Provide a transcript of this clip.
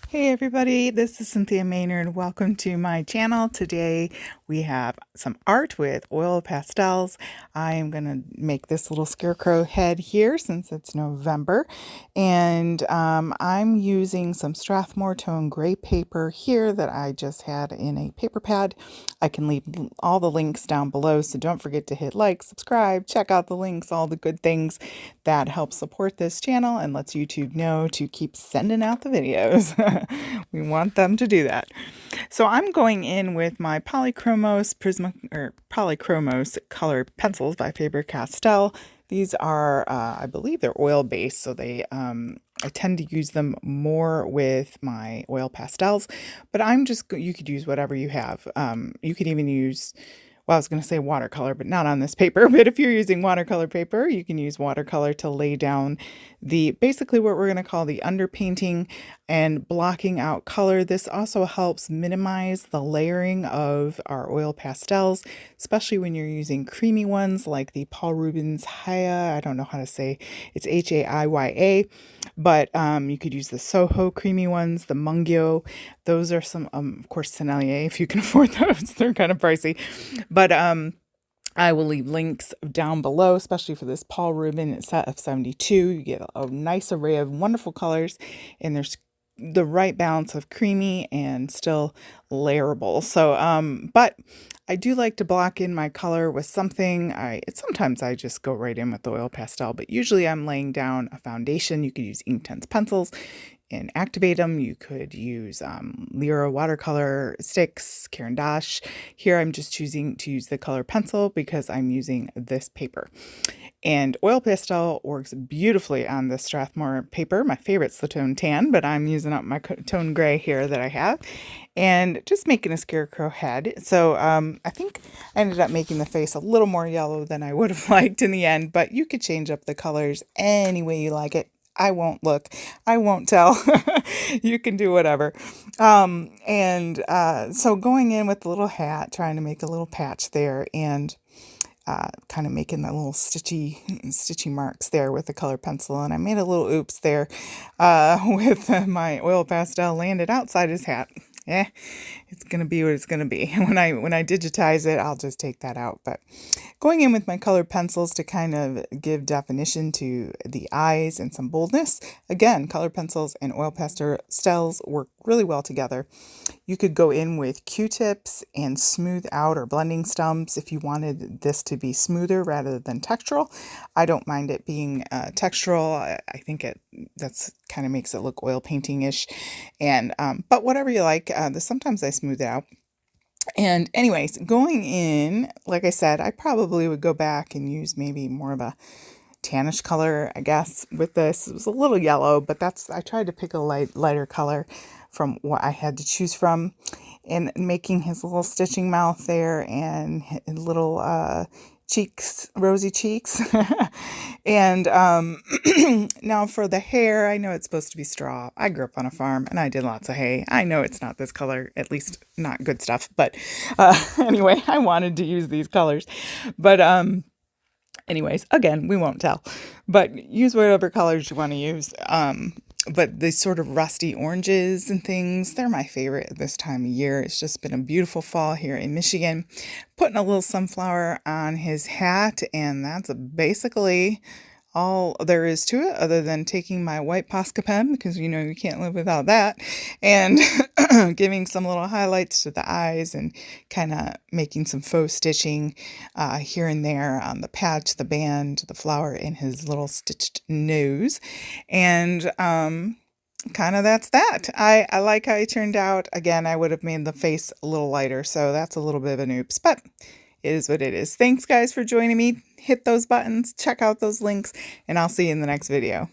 Hey everybody, this is Cynthia Maynard. Welcome to my channel. Today we have some art with oil pastels. I am going to make this little scarecrow head here since it's November. And I'm using some Strathmore Tone gray paper here that I just had in a paper pad. I can leave all the links down below, so don't forget to hit like, subscribe, check out the links, all the good things that help support this channel and lets YouTube know to keep sending out the videos. We want them to do that. So I'm going in with my Polychromos colored pencils by Faber-Castell. These are, I believe they're oil based, so I tend to use them more with my oil pastels, but you could use whatever you have. You could even use, well, I was going to say watercolor, but not on this paper. But if you're using watercolor paper, you can use watercolor to lay down basically what we're going to call the underpainting and blocking out color. This also helps minimize the layering of our oil pastels, especially when you're using creamy ones like the Paul Rubens Haya. I don't know how to say, it's Haiya, but you could use the Soho creamy ones, the Mungyo. Those are some, of course, Sennelier, if you can afford those. They're kind of pricey. But I will leave links down below, especially for this Paul Rubens set of 72. You get a nice array of wonderful colors, and there's the right balance of creamy and still layerable. So, but I do like to block in my color with something. Sometimes I just go right in with the oil pastel, but usually I'm laying down a foundation. You could use Inktense pencils and activate them. You could use Lyra watercolor sticks, Caran d'Ache. Here I'm just choosing to use the color pencil because I'm using this paper. And oil pastel works beautifully on the Strathmore paper. My favorite's the tone tan, but I'm using up my tone gray here that I have. And just making a scarecrow head. So I think I ended up making the face a little more yellow than I would have liked in the end, but you could change up the colors any way you like it. I won't look. I won't tell. You can do whatever. So going in with the little hat, trying to make a little patch there, and kind of making the little stitchy marks there with the color pencil. And I made a little oops there with my oil pastel landed outside his hat. It's going to be what it's going to be. When I digitize it, I'll just take that out. But going in with my colored pencils to kind of give definition to the eyes and some boldness. Again, colored pencils and oil pastels work really well together. You could go in with Q-tips and smooth out or blending stumps if you wanted this to be smoother rather than textural. I don't mind it being textural. I think that's kind of makes it look oil painting-ish. And but whatever you like. Sometimes I smooth it out. And anyways, going in, like I said, I probably would go back and use maybe more of a tannish color, I guess, with this. It was a little yellow, but I tried to pick a lighter color from what I had to choose from, and making his little stitching mouth there and his little cheeks, rosy cheeks. And now for the hair, I know it's supposed to be straw. I grew up on a farm and I did lots of hay. I know it's not this color, at least not good stuff, but anyway, I wanted to use these colors. But anyways, again, we won't tell, but use whatever colors you want to use. But these sort of rusty oranges and things, they're my favorite at this time of year. It's just been a beautiful fall here in Michigan. Putting a little sunflower on his hat, and that's basically all there is to it, other than taking my white Posca pen, because you know you can't live without that, and giving some little highlights to the eyes and kind of making some faux stitching here and there on the patch, the band, the flower, in his little stitched nose. And kind of that's that. I like how he turned out. Again, I would have made the face a little lighter, so that's a little bit of an oops, but it is what it is. Thanks, guys, for joining me. Hit those buttons, check out those links, and I'll see you in the next video.